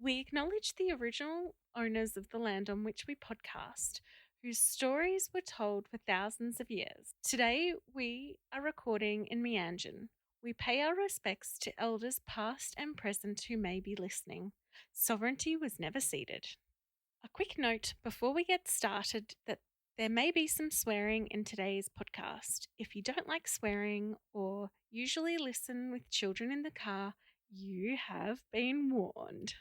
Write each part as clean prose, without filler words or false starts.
We acknowledge the original owners of the land on which we podcast, whose stories were told for thousands of years. Today, we are recording in Meanjin. We pay our respects to elders past and present who may be listening. Sovereignty was never ceded. A quick note before we get started that there may be some swearing in today's podcast. If you don't like swearing or usually listen with children in the car, you have been warned.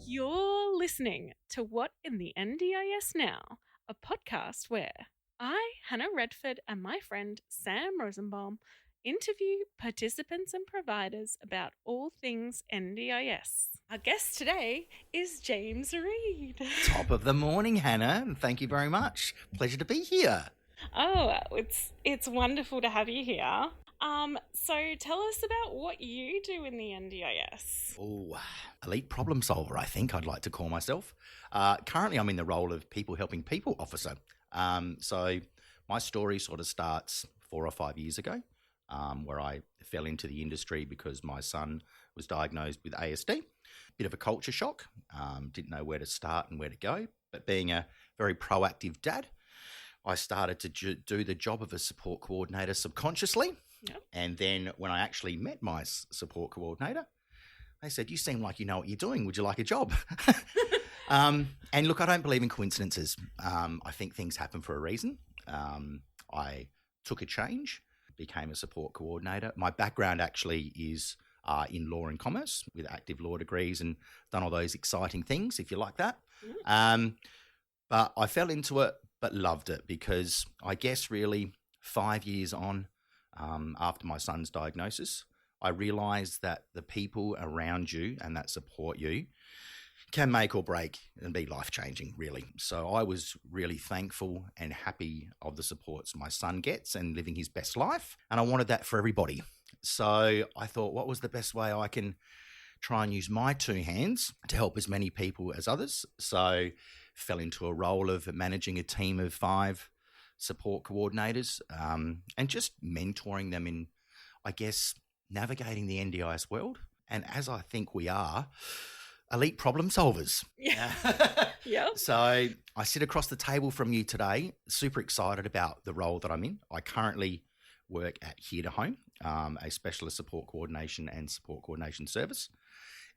You're listening to What in the NDIS Now, a podcast where I, Hannah Redford, and my friend Sam Rosenbaum interview participants and providers about all things NDIS. Our guest today is James Reid. Top of the morning, Hannah, and thank you very much. Pleasure to be here. Oh, it's wonderful to have you here. So tell us about what you do in the NDIS. Oh, elite problem solver, I think I'd like to call myself. Currently, I'm in the role of people helping people officer. So my story sort of starts 4 or 5 years ago, where I fell into the industry because my son was diagnosed with ASD. Bit of a culture shock. Didn't know where to start and where to go. But being a very proactive dad, I started to do the job of a support coordinator subconsciously. Yep. And then when I actually met my support coordinator, they said, "You seem like you know what you're doing. Would you like a job?" And look, I don't believe in coincidences. I think things happen for a reason. I took a change, became a support coordinator. My background actually is in law and commerce with active law degrees and done all those exciting things, if you like that. But I fell into it, but loved it because I guess really 5 years on, after my son's diagnosis, I realised that the people around you and that support you can make or break and be life-changing, really. So I was really thankful and happy of the supports my son gets and living his best life. And I wanted that for everybody. So I thought, what was the best way I can try and use my 2 hands to help as many people as others? So fell into a role of managing a team of 5 support coordinators and just mentoring them in, I guess, navigating the NDIS world. And as I think we are, elite problem solvers. Yeah. Yep. So I sit across the table from you today, super excited about the role that I'm in. I currently work at Here to Home, a specialist support coordination and support coordination service,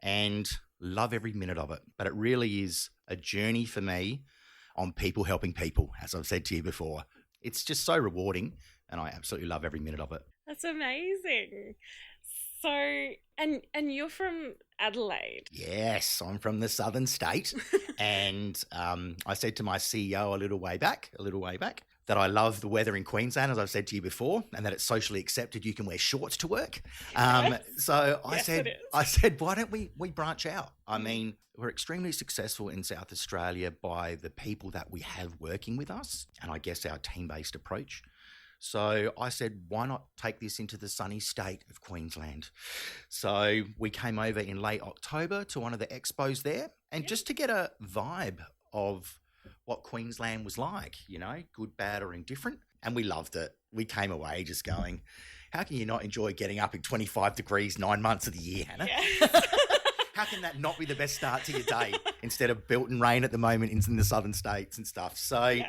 and love every minute of it. But it really is a journey for me on people helping people, as I've said to you before. It's just so rewarding, and I absolutely love every minute of it. That's amazing. So, and you're from Adelaide. Yes, I'm from the southern state, and I said to my CEO a little way back, that I love the weather in Queensland, as I've said to you before, and that it's socially accepted you can wear shorts to work. So I said, why don't we branch out? I mean, we're extremely successful in South Australia by the people that we have working with us, and I guess our team-based approach. So I said, why not take this into the sunny state of Queensland? So we came over in late October to one of the expos there, and just to get a vibe of what Queensland was like, you know, good, bad or indifferent. And we loved it. We came away just going, how can you not enjoy getting up in 25 degrees 9 months of the year, Hannah? Yes. How can that not be the best start to your day instead of built and rain at the moment in the southern states and stuff? So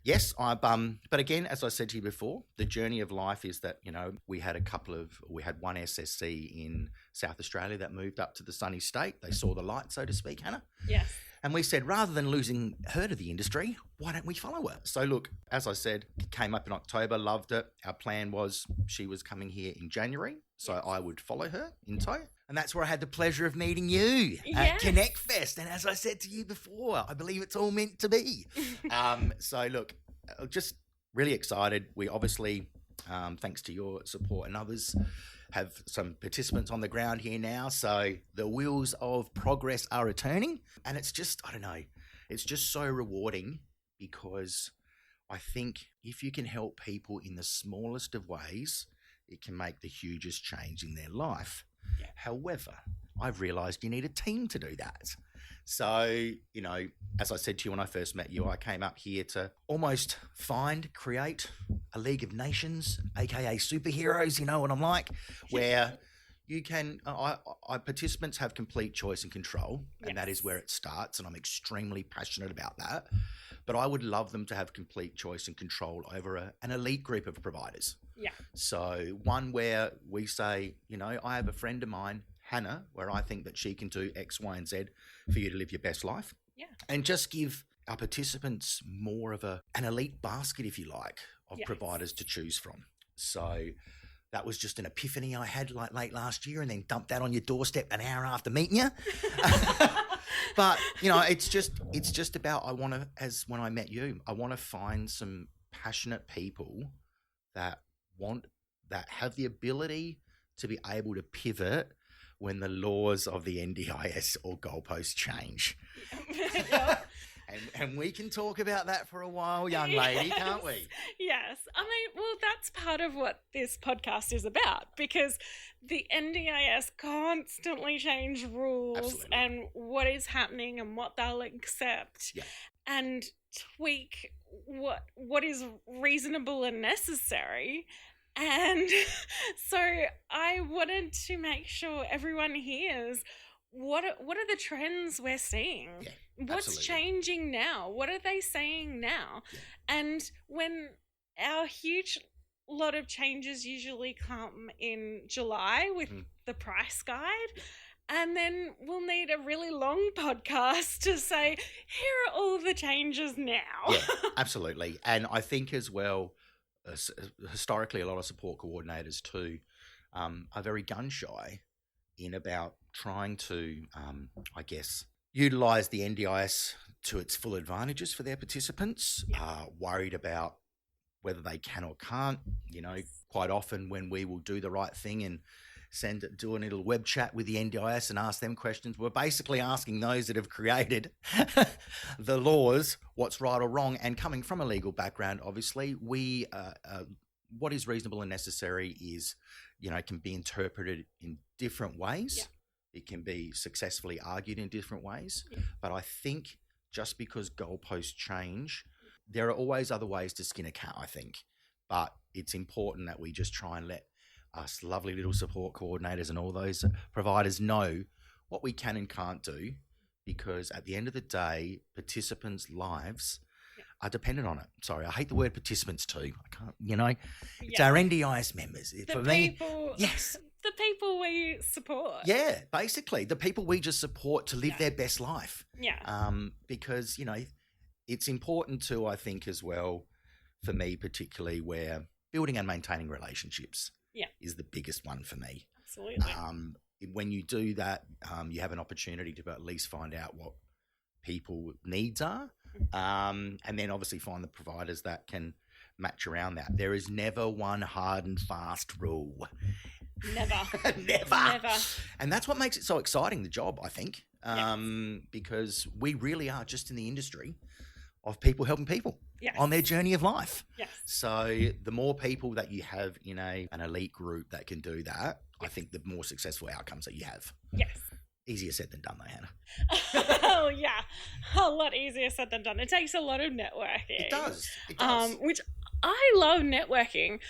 yes, but again, as I said to you before, the journey of life is that, you know, we had one SSC in South Australia that moved up to the sunny state. They saw the light, so to speak, Hannah. Yes. And we said, rather than losing her to the industry, why don't we follow her? So look, as I said, came up in October, loved it. Our plan was she was coming here in January, so I would follow her in tow. And that's where I had the pleasure of meeting you at Connect Fest. And as I said to you before, I believe it's all meant to be. So look, just really excited. We obviously, thanks to your support and others, have some participants on the ground here now. So the wheels of progress are returning. And it's just, I don't know, it's just so rewarding because I think if you can help people in the smallest of ways, it can make the hugest change in their life. Yeah. However, I've realised you need a team to do that. So, you know, as I said to you when I first met you, I came up here to almost create a League of Nations, aka superheroes, you know what I'm like, where you can, participants have complete choice and control, and that is where it starts, and I'm extremely passionate about that. But I would love them to have complete choice and control over an elite group of providers. Yeah. So one where we say, you know, I have a friend of mine, Hannah, where I think that she can do X, Y, and Z for you to live your best life. Yeah. And just give our participants more of an elite basket, if you like, of providers to choose from. So that was just an epiphany I had like late last year, and then dumped that on your doorstep an hour after meeting you. But, you know, it's just about, I want to, as when I met you, I want to find some passionate people that have the ability to be able to pivot when the laws of the NDIS or goalposts change. And we can talk about that for a while, young lady, can't we? Yes. I mean, well, that's part of what this podcast is about, because the NDIS constantly change rules and what is happening and what they'll accept and tweak what is reasonable and necessary. And so I wanted to make sure everyone hears what are the trends we're seeing? Yeah, what's changing now? What are they saying now? Yeah. And when our huge lot of changes usually come in July with the price guide, and then we'll need a really long podcast to say, here are all the changes now. Yeah, absolutely. And I think as well, historically, a lot of support coordinators too are very gun shy in about trying to, I guess, utilise the NDIS to its full advantages for their participants, worried about whether they can or can't. You know, quite often when we will do the right thing and do a little web chat with the NDIS and ask them questions, we're basically asking those that have created the laws what's right or wrong. And coming from a legal background, obviously, what is reasonable and necessary is, you know, can be interpreted in different ways. Yeah. It can be successfully argued in different ways. Yeah. But I think just because goalposts change, there are always other ways to skin a cat, I think. But it's important that we just try and let us lovely little support coordinators and all those providers know what we can and can't do, because at the end of the day, participants' lives are dependent on it. Sorry, I hate the word participants too. I can't, you know, it's our NDIS members. For me, yes. The people we support. Yeah, basically, the people we just support to live their best life. Yeah. Because, you know, it's important too, I think, as well, for me particularly, where building and maintaining relationships is the biggest one for me. Absolutely. When you do that, you have an opportunity to at least find out what people needs are, and then obviously find the providers that can match around that. There is never one hard and fast rule. Never. Never. And that's what makes it so exciting, the job, I think, because we really are just in the industry of people helping people on their journey of life. Yes. So the more people that you have in an elite group that can do that, I think the more successful outcomes that you have. Yes. Easier said than done, though, Hannah. Oh, yeah. A lot easier said than done. It takes a lot of networking. It does. It does. Which I love networking,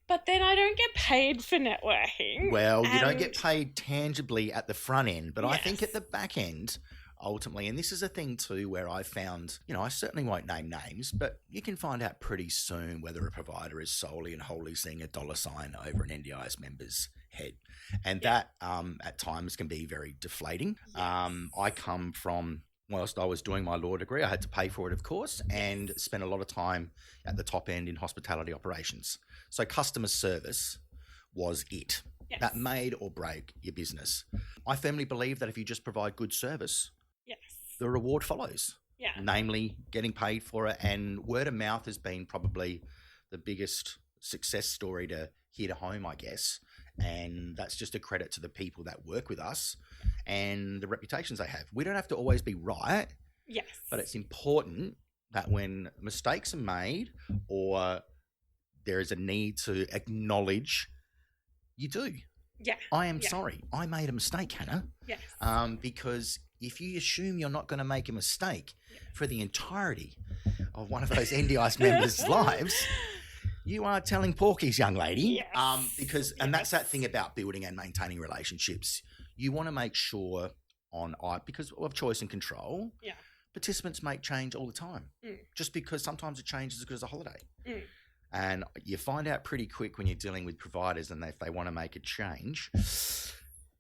but then I don't get paid for networking. Well, you don't get paid tangibly at the front end, but I think at the back end, ultimately, and this is a thing too where I found, you know, I certainly won't name names, but you can find out pretty soon whether a provider is solely and wholly seeing a dollar sign over an NDIS member's head. And that at times can be very deflating. I come from, whilst I was doing my law degree, I had to pay for it, of course, and spent a lot of time at the top end in hospitality operations. So customer service was it. Yes. That made or break your business. I firmly believe that if you just provide good service, the reward follows. Yeah. Namely, getting paid for it. And word of mouth has been probably the biggest success story to hit home, I guess. And that's just a credit to the people that work with us and the reputations they have. We don't have to always be right. Yes. But it's important that when mistakes are made or there is a need to acknowledge, you do. Yeah. I am sorry. I made a mistake, Hannah. Yes. Because if you assume you're not going to make a mistake for the entirety of one of those NDIS members' lives, you are telling porkies, young lady. Yes. And that's that thing about building and maintaining relationships. You want to make sure because of choice and control, participants make change all the time. Just because sometimes a change is as good as a holiday. And you find out pretty quick when you're dealing with providers and if they want to make a change,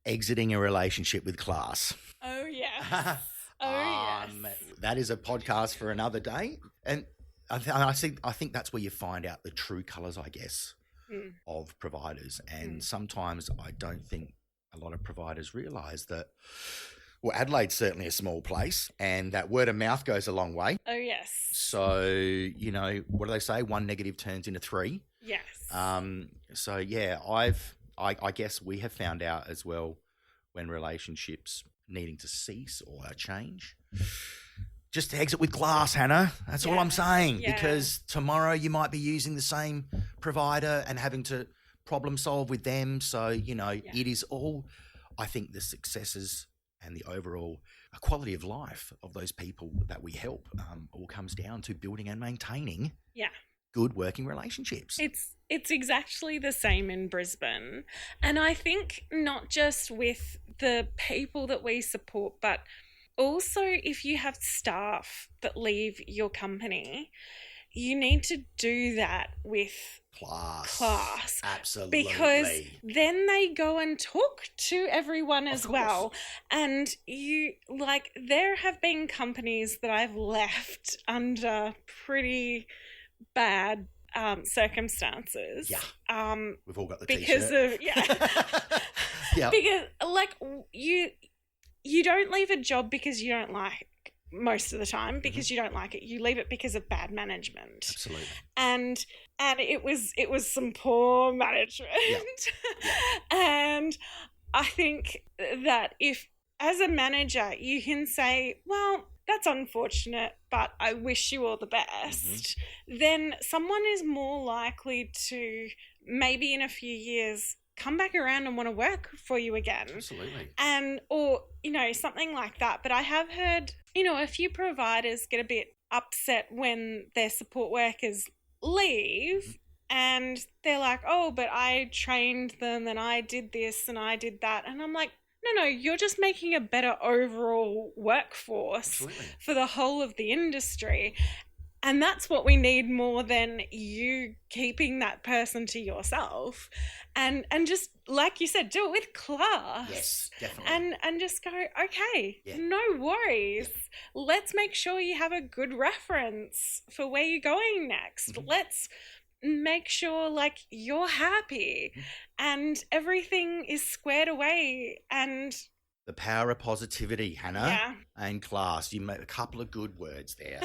exiting a relationship with class. Oh, yes. Yes. That is a podcast for another day. And I think that's where you find out the true colours, I guess, of providers. And sometimes I don't think a lot of providers realise that, well, Adelaide's certainly a small place and that word of mouth goes a long way. Oh, yes. So, what do they say? 1 negative turns into 3. Yes. So, yeah, I guess we have found out as well when relationships needing to cease or change, just to exit with class, Hannah. That's all I'm saying. Yeah. Because tomorrow you might be using the same provider and having to problem solve with them. So, it is all, I think, the successes and the overall quality of life of those people that we help all comes down to building and maintaining good working relationships. It's exactly the same in Brisbane. And I think not just with the people that we support, but also if you have staff that leave your company, you need to do that with class. Absolutely. Because then they go and talk to everyone as well. And there have been companies that I've left under pretty bad circumstances. Yeah. We've all got the because t-shirt. Because you don't leave a job because you don't like most of the time because you don't like it. You leave it because of bad management. Absolutely. And it was some poor management. And I think that if as a manager you can say, well, that's unfortunate, but I wish you all the best, then someone is more likely to maybe in a few years come back around and want to work for you again. Absolutely. Or something like that. But I have heard, a few providers get a bit upset when their support workers leave and they're like, oh, but I trained them and I did this and I did that. And I'm like, no, you're just making a better overall workforce for the whole of the industry. And that's what we need more than you keeping that person to yourself. And just, like you said, do it with class. Yes, definitely. And just go, okay, no worries. Let's make sure you have a good reference for where you're going next. Let's make sure, you're happy and everything is squared away. And the power of positivity, Hannah, and class. You made a couple of good words there.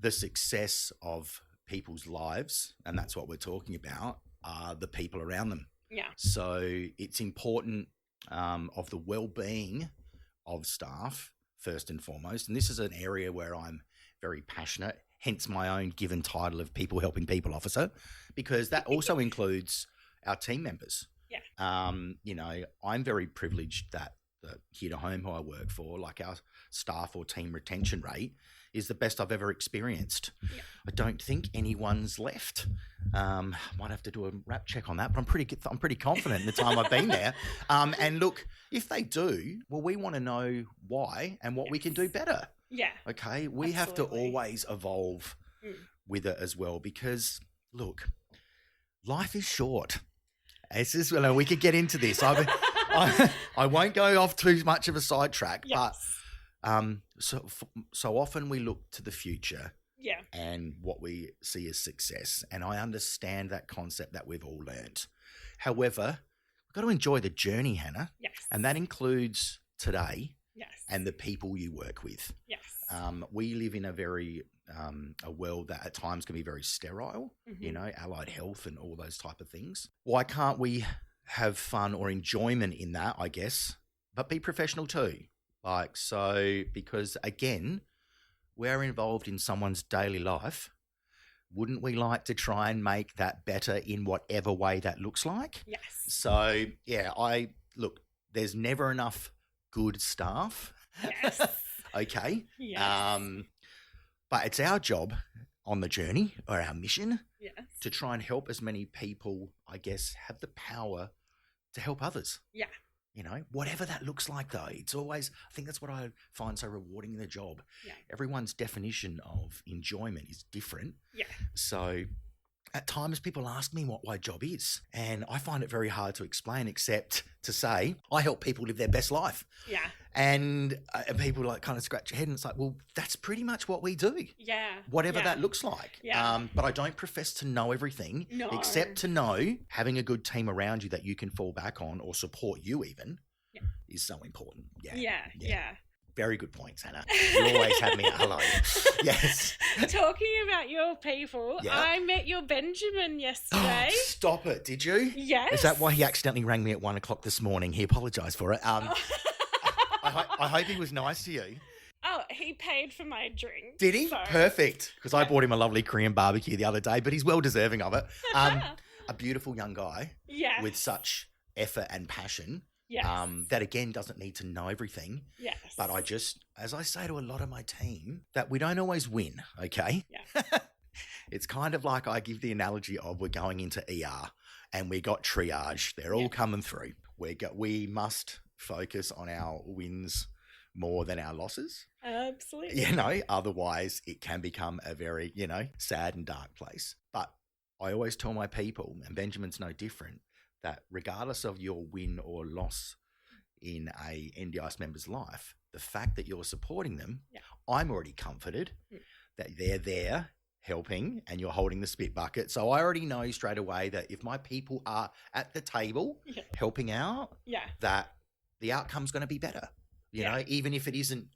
The success of people's lives, and that's what we're talking about, are the people around them. Yeah. So it's important of the well-being of staff, first and foremost. And this is an area where I'm very passionate, hence my own given title of People Helping People Officer, because that also includes our team members. Yeah. I'm very privileged that here to home who I work for, our staff or team retention rate is the best I've ever experienced. Yeah. I don't think anyone's left. Might have to do a rap check on that, but I'm pretty confident in the time I've been there. And look, if they do, well, we want to know why and what we can do better. Yeah. Okay. We have to always evolve with it as well, because look, life is short. We could get into this. I won't go off too much of a sidetrack, but so often we look to the future and what we see as success. And I understand that concept that we've all learnt. However, we've got to enjoy the journey, Hannah. Yes. And that includes today Yes. and the people you work with. Yes. We live in a very a world that at times can be very sterile, allied health and all those type of things. Why can't we have fun or enjoyment in that, I guess, but be professional too? Because again, we're involved in someone's daily life. Wouldn't we like to try and make that better in whatever way that looks like? Yes. So, there's never enough good staff Yes. Okay. Yes. But it's our job on the journey, or our mission, Yes. to try and help as many people, I guess, have the power to help others. Yeah. You know, whatever that looks like, though. It's always, I think that's what I find so rewarding in the job. Yeah. Everyone's definition of enjoyment is different. Yeah. So at times people ask me what my job is, and I find it very hard to explain, except to say I help people live their best life. Yeah. And people like kind of scratch your head, and it's like, well, that's pretty much what we do. Yeah. Whatever that looks like. Yeah. But I don't profess to know everything, No. except to know having a good team around you that you can fall back on, or support you even, is so important. Yeah. Very good points, Hannah. You always have me at hello. Yes. Talking about your people, I met your Benjamin yesterday. Oh, stop it. Did you? Yes. Is that why he accidentally rang me at 1 o'clock this morning? He apologised for it. I hope he was nice to you. Oh, he paid for my drink. Did he? So. Perfect. Because I bought him a lovely Korean barbecue the other day, but he's well deserving of it. A beautiful young guy with such effort and passion. Yes. That again doesn't need to know everything. Yes. But I just, as I say to a lot of my team, that we don't always win, okay? Yeah. It's kind of like I give the analogy of we're going into ER and we got triage. They're all coming through. We must focus on our wins more than our losses. Absolutely. You know, otherwise it can become a very, sad and dark place. But I always tell my people, and Benjamin's no different, that regardless of your win or loss in a NDIS member's life, the fact that you're supporting them, I'm already comforted that they're there helping and you're holding the spit bucket. So I already know straight away that if my people are at the table helping out, that the outcome's going to be better, you know, even if it isn't,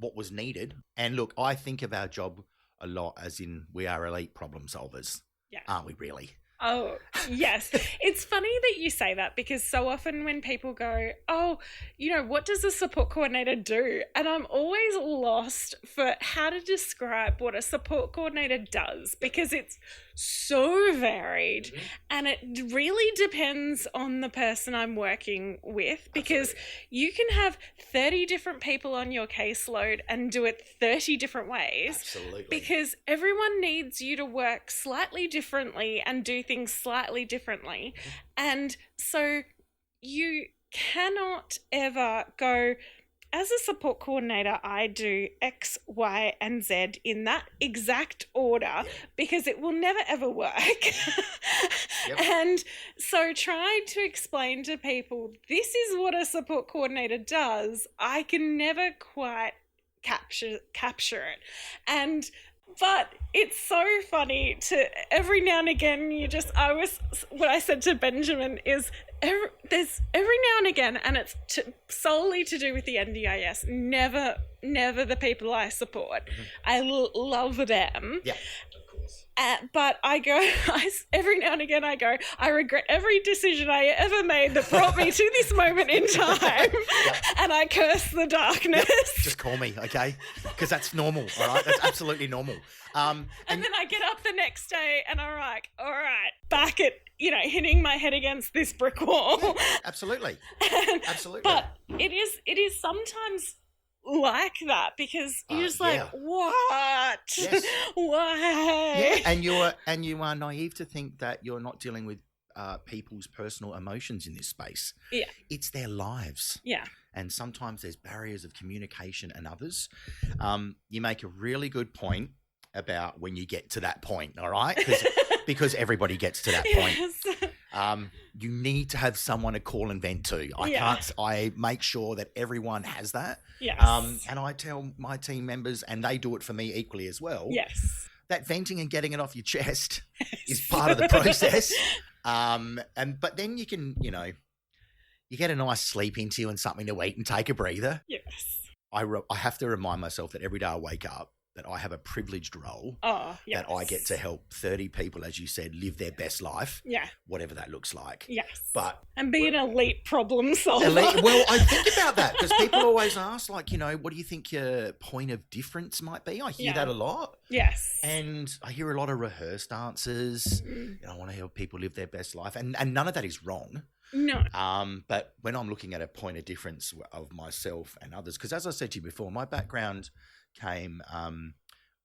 what was needed. And look, I think of our job a lot as in we are elite problem solvers. Yeah. Aren't we really? Oh, yes. It's funny that you say that, because so often when people go, oh, what does a support coordinator do? And I'm always lost for how to describe what a support coordinator does, because it's so varied and it really depends on the person I'm working with, because you can have 30 different people on your caseload and do it 30 different ways. Absolutely. Because everyone needs you to work slightly differently and do things slightly differently. And so you cannot ever go, as a support coordinator, I do X, Y, and Z in that exact order, because it will never, ever work. And so trying to explain to people, this is what a support coordinator does, I can never quite capture it. But it's so funny to every now and again what I said to Benjamin is there's every now and again, and it's solely to do with the NDIS, never the people I support. I love them. Yeah. But every now and again I regret every decision I ever made that brought me to this moment in time. And I curse the darkness. Just call me, okay? Because that's normal, all right? That's absolutely normal. And then I get up the next day and I'm like, all right, back at, hitting my head against this brick wall. Yeah, absolutely. Absolutely. But it is sometimes like that, because you're just like, what? Yes. Why? Yeah, and you are naive to think that you're not dealing with people's personal emotions in this space. Yeah. It's their lives. Yeah. And sometimes there's barriers of communication and others. You make a really good point about when you get to that point, all right? Because everybody gets to that point. You need to have someone to call and vent to. I make sure that everyone has that. Yes. And I tell my team members, and they do it for me equally as well. Yes. That venting and getting it off your chest is part of the process. But then you can, you get a nice sleep into you and something to eat and take a breather. Yes. I have to remind myself that every day I wake up, that I have a privileged role, that I get to help 30 people, as you said, live their best life, whatever that looks like. Yes. And be an elite problem solver. Well, I think about that, because people always ask, like, what do you think your point of difference might be? I hear that a lot. Yes. And I hear a lot of rehearsed answers. I want to help people live their best life. And none of that is wrong. No. But when I'm looking at a point of difference of myself and others, because as I said to you before, my background came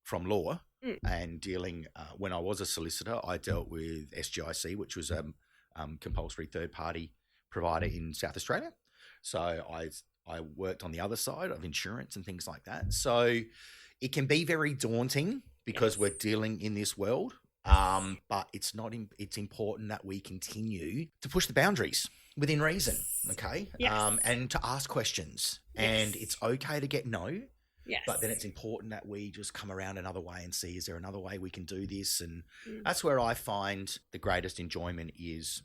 from law and dealing. When I was a solicitor, I dealt with SGIC, which was a compulsory third-party provider in South Australia. So I worked on the other side of insurance and things like that. So it can be very daunting because we're dealing in this world. But it's not. It's important that we continue to push the boundaries within reason, okay? Yes. And to ask questions. Yes. And it's okay to get no. Yes. But then it's important that we just come around another way and see, is there another way we can do this? And that's where I find the greatest enjoyment is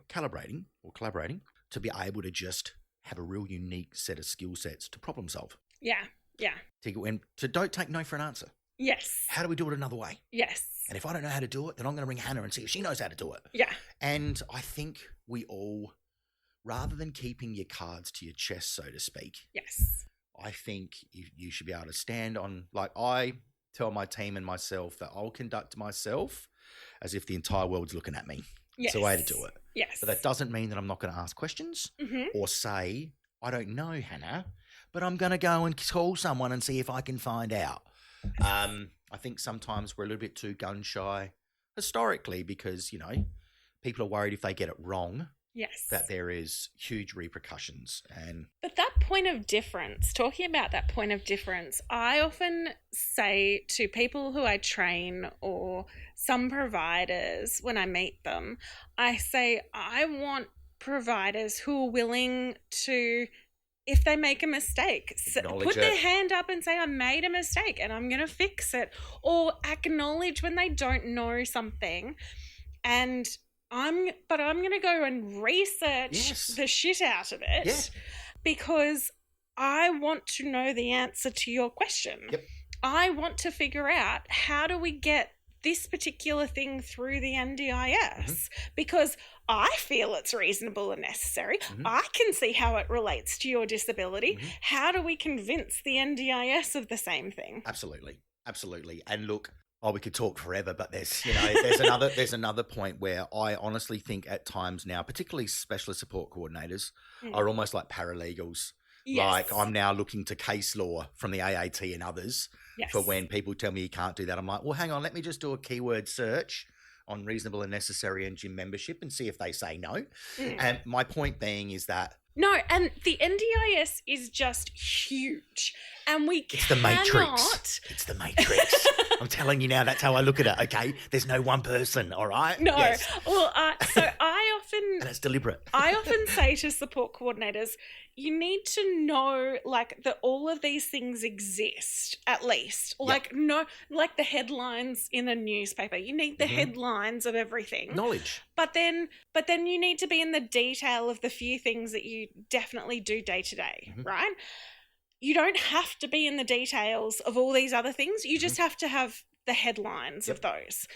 collaborating to be able to just have a real unique set of skill sets to problem solve. Yeah. Yeah. To don't take no for an answer. Yes. How do we do it another way? Yes. And if I don't know how to do it, then I'm going to ring Hannah and see if she knows how to do it. Yeah. And I think we all, rather than keeping your cards to your chest, so to speak, Yes. I think you should be able to stand on, like I tell my team and myself that I'll conduct myself as if the entire world's looking at me. Yes. It's the way to do it. Yes. But that doesn't mean that I'm not going to ask questions or say, I don't know, Hannah, but I'm going to go and call someone and see if I can find out. I think sometimes we're a little bit too gun shy historically because, people are worried if they get it wrong. Yes. That there is huge repercussions. But that point of difference, talking about that point of difference, I often say to people who I train or some providers when I meet them, I say, I want providers who are willing to, if they make a mistake, put their hand up and say, I made a mistake and I'm going to fix it, or acknowledge when they don't know something and I'm going to go and research the shit out of it because I want to know the answer to your question. Yep. I want to figure out how do we get this particular thing through the NDIS because I feel it's reasonable and necessary. I can see how it relates to your disability. How do we convince the NDIS of the same thing? Absolutely. Absolutely. And look, we could talk forever, but there's another point where I honestly think at times now, particularly specialist support coordinators are almost like paralegals. Yes. Like I'm now looking to case law from the AAT and others for when people tell me you can't do that. I'm like, well, hang on, let me just do a keyword search on reasonable and necessary and gym membership and see if they say no. And my point being is that no, and the NDIS is just huge. And It's the Matrix. It's the Matrix. I'm telling you now, that's how I look at it, okay? There's no one person, all right? No. Yes. Well, so I often... And it's deliberate. I often say to support coordinators, you need to know, like, that all of these things exist, at least. Like, no, like the headlines in a newspaper. You need the headlines of everything. Knowledge. But then you need to be in the detail of the few things that you definitely do day to day, right? You don't have to be in the details of all these other things. You just have to have the headlines of those.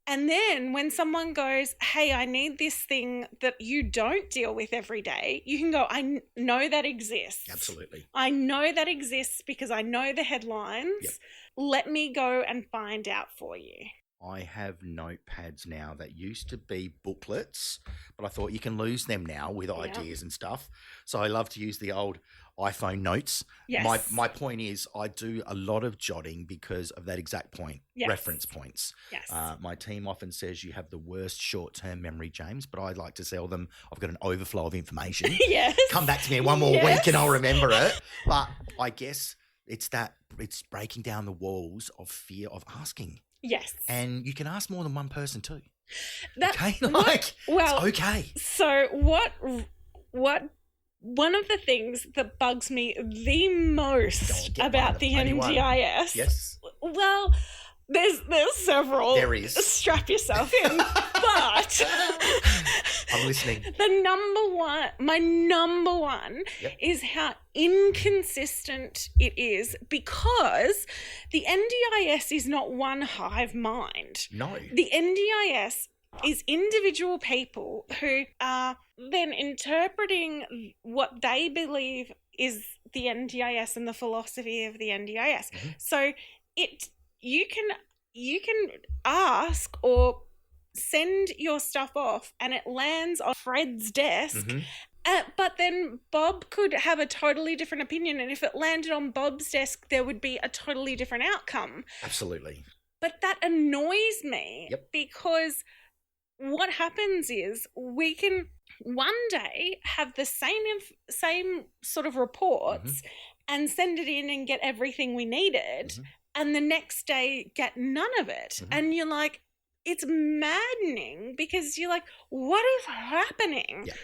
And then when someone goes, hey, I need this thing that you don't deal with every day, you can go, I know that exists. Absolutely. I know that exists because I know the headlines. Let me go and find out for you. I have notepads now that used to be booklets, but I thought you can lose them now with ideas and stuff. So I love to use the old iPhone notes. Yes. My point is I do a lot of jotting because of that exact point, reference points. Yes. My team often says you have the worst short-term memory, James, but I like to tell them I've got an overflow of information. Yes. Come back to me in one more week and I'll remember it. But I guess it's breaking down the walls of fear of asking. Yes. And you can ask more than one person too. Okay? It's okay. So what one of the things that bugs me the most about the NDIS. Yes. Well, there's several. There is. Strap yourself in. But I'm listening. My number one is how inconsistent it is because the NDIS is not one hive mind. No. The NDIS is individual people who are then interpreting what they believe is the NDIS and the philosophy of the NDIS. So you can ask or send your stuff off and it lands on Fred's desk. Mhm. But then Bob could have a totally different opinion, and if it landed on Bob's desk, there would be a totally different outcome. Absolutely. But that annoys me because what happens is we can one day have the same sort of reports and send it in and get everything we needed, and the next day get none of it. And you're like, it's maddening because you're like, what is happening? Yeah.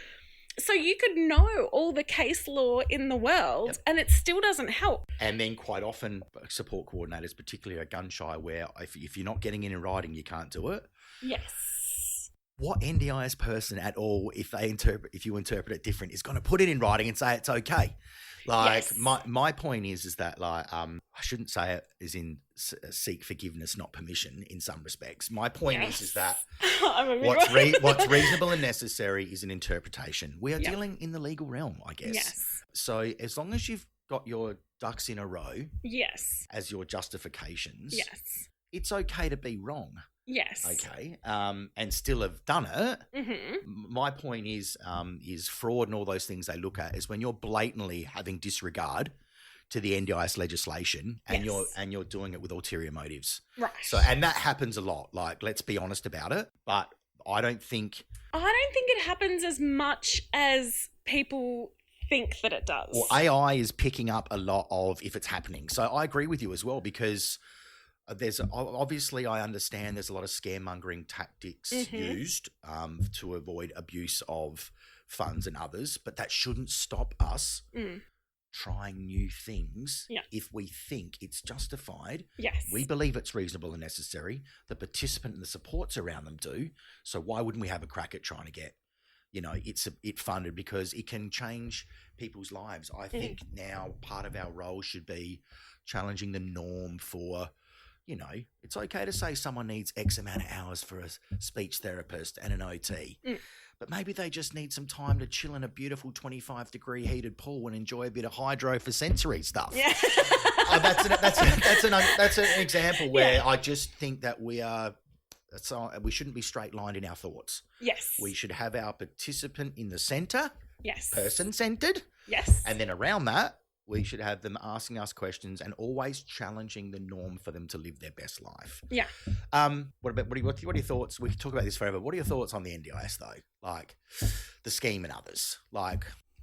So you could know all the case law in the world and it still doesn't help. And then quite often support coordinators, particularly are gun shy, where if you're not getting it in writing, you can't do it. Yes. What NDIS person at all, if you interpret it different, is going to put it in writing and say it's okay? Like my point is that like I shouldn't say it as in seek forgiveness, not permission. In some respects, my point is that what's reasonable and necessary is an interpretation. We are dealing in the legal realm, I guess. Yes. So as long as you've got your ducks in a row, as your justifications, it's okay to be wrong. Yes. Okay. And still have done it. My point is fraud and all those things they look at is when you're blatantly having disregard to the NDIS legislation and you're doing it with ulterior motives. Right. So, and that happens a lot. Like, let's be honest about it. But I don't think it happens as much as people think that it does. Well, AI is picking up a lot of if it's happening. So I agree with you as well because there's obviously I understand there's a lot of scaremongering tactics used to avoid abuse of funds and others, but that shouldn't stop us trying new things if we think it's justified. Yes. We believe it's reasonable and necessary. The participant and the supports around them do. So why wouldn't we have a crack at trying to get, it funded because it can change people's lives. I think now part of our role should be challenging the norm for, it's okay to say someone needs X amount of hours for a speech therapist and an OT. But maybe they just need some time to chill in a beautiful 25-degree heated pool and enjoy a bit of hydro for sensory stuff. Yeah. That's an example where I just think that we shouldn't be straight-lined in our thoughts. Yes. We should have our participant in the centre. Yes. Person-centred. Yes. And then around that, we should have them asking us questions and always challenging the norm for them to live their best life. Yeah. What are your thoughts? We can talk about this forever. What are your thoughts on the NDIS though? Like the scheme and others.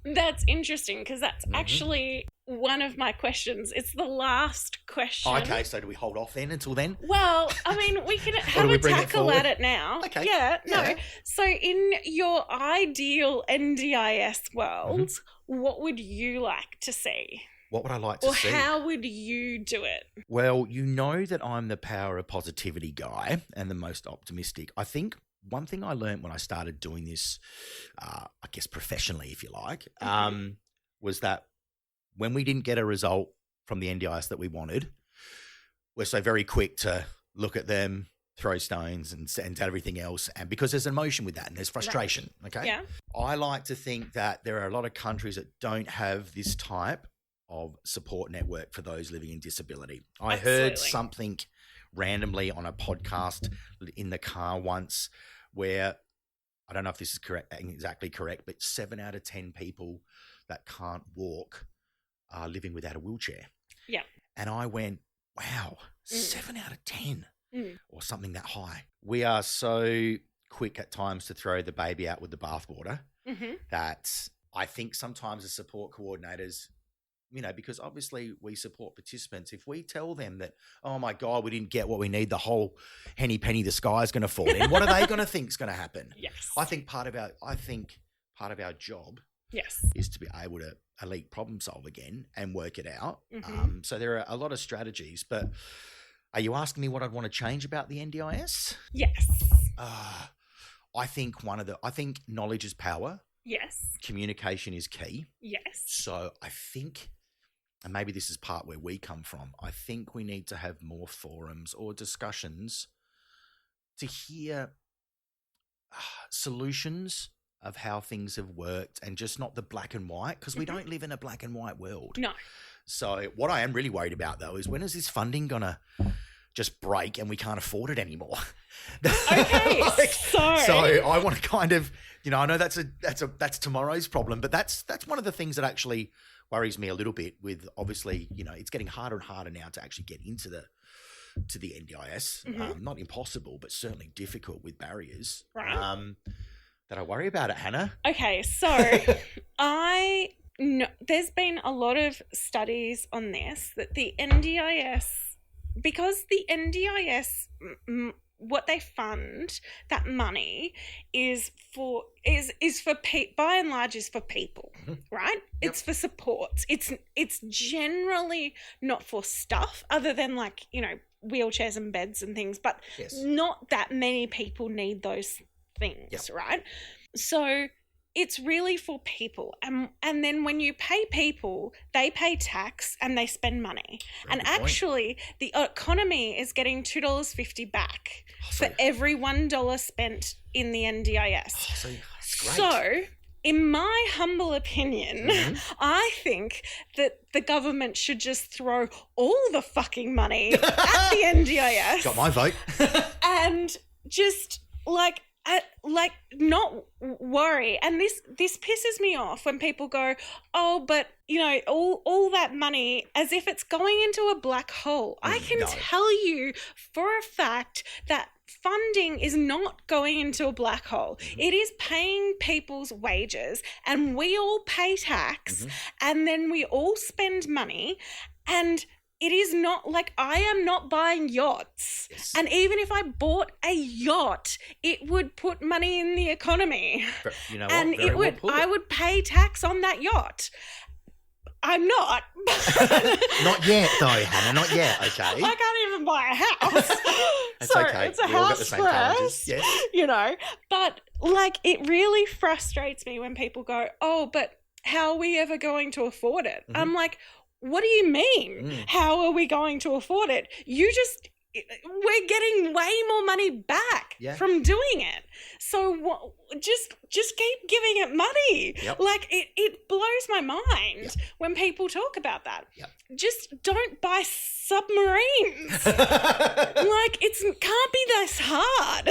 That's interesting because that's actually one of my questions. It's the last question. Okay, so do we hold off then until then? Well, I mean, we can have a tackle at it now. Okay. Yeah. No. So in your ideal NDIS world, what would you like to see? What would I like to see? Or how would you do it? Well, you know that I'm the power of positivity guy and the most optimistic. I think one thing I learned when I started doing this, I guess professionally, if you like, was that when we didn't get a result from the NDIS that we wanted, we're so very quick to look at them, throw stones and everything else. And because there's emotion with that and there's frustration. Right. Okay. Yeah. I like to think that there are a lot of countries that don't have this type of support network for those living in disability. I heard something randomly on a podcast in the car once where I don't know if this is exactly correct, but 7 out of 10 people that can't walk are living without a wheelchair. Yeah. And I went, wow, 7 out of 10 or something that high. We are so quick at times to throw the baby out with the bathwater that I think sometimes as support coordinators, because obviously we support participants. If we tell them that, oh my God, we didn't get what we need, the whole henny penny, the sky is going to fall in. What are they going to think is going to happen? Yes. I think part of our job is to be able to elite problem solve again and work it out. So there are a lot of strategies, but are you asking me what I'd want to change about the NDIS? Yes. I think knowledge is power. Yes. Communication is key. Yes. So I think, and maybe this is part where we come from, I think we need to have more forums or discussions to hear solutions of how things have worked and just not the black and white, because we don't live in a black and white world. No. So what I am really worried about though is when is this funding gonna just break and we can't afford it anymore. Okay, so I want to kind of, I know that's tomorrow's problem, but that's one of the things that actually worries me a little bit with, obviously, it's getting harder and harder now to actually get into the NDIS. Not impossible, but certainly difficult with barriers. Right. That I worry about it, Hannah. Okay, so there's been a lot of studies on this, that the NDIS, because the NDIS, what they fund, that money is for by and large is for people, right? Yep. It's for supports. It's generally not for stuff other than like, wheelchairs and beds and things, but not that many people need those things, right? So it's really for people. And then when you pay people, they pay tax and they spend money. And actually, the economy is getting $2.50 back for every $1 spent in the NDIS. So that's great. So, in my humble opinion, I think that the government should just throw all the fucking money at the NDIS. Got my vote. And just not worry. And this pisses me off when people go, oh, but all that money, as if it's going into a black hole. I can tell you for a fact that funding is not going into a black hole. It is paying people's wages, and we all pay tax, and then we all spend money, and it is not like I am not buying yachts. Yes. And even if I bought a yacht, it would put money in the economy. But you know and what? I would pay tax on that yacht. I'm not. Not yet, though, Hannah. Not yet. Okay. I can't even buy a house. It's okay. It's a we all got the house same first, yes. But it really frustrates me when people go, "Oh, but how are we ever going to afford it?" I'm like, what do you mean? How are we going to afford it? We're getting way more money back from doing it. So just keep giving it money. Yep. Like it blows my mind when people talk about that. Yep. Just don't buy submarines. Like it can't be this hard.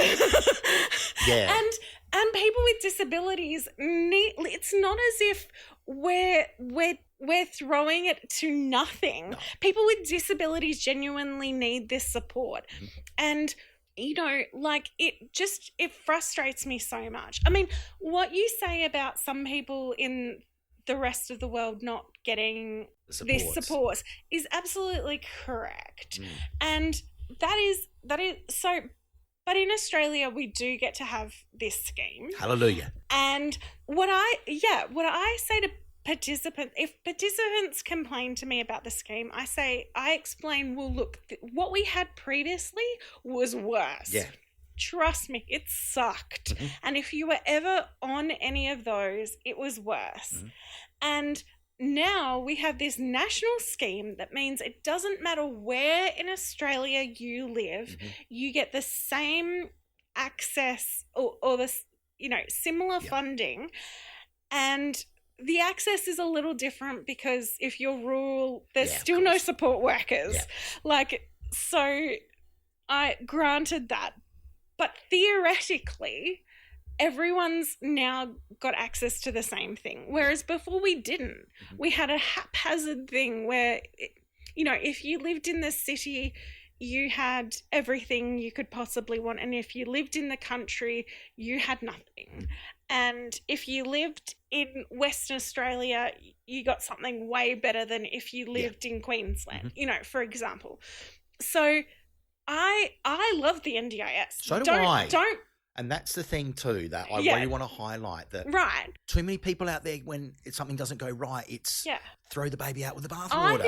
And people with disabilities it's not as if we're throwing it to nothing. No. People with disabilities genuinely need this support. And, it frustrates me so much. I mean, what you say about some people in the rest of the world not getting this support is absolutely correct. And that is so. But in Australia, we do get to have this scheme. Hallelujah. And what I say to participants, if participants complain to me about the scheme, I explain, well, look, what we had previously was worse. Yeah. Trust me, it sucked. And if you were ever on any of those, it was worse. And now we have this national scheme that means it doesn't matter where in Australia you live, you get the same access or the similar funding. And the access is a little different because if you're rural, there's still no support workers. So I granted that. But theoretically, everyone's now got access to the same thing. Whereas before we didn't. We had a haphazard thing where, if you lived in the city, you had everything you could possibly want. And if you lived in the country, you had nothing. And if you lived in Western Australia, you got something way better than if you lived in Queensland, for example. So I love the NDIS. So do I. And that's the thing too that I really want to highlight, that too many people out there, when something doesn't go right, it's throw the baby out with the bathwater.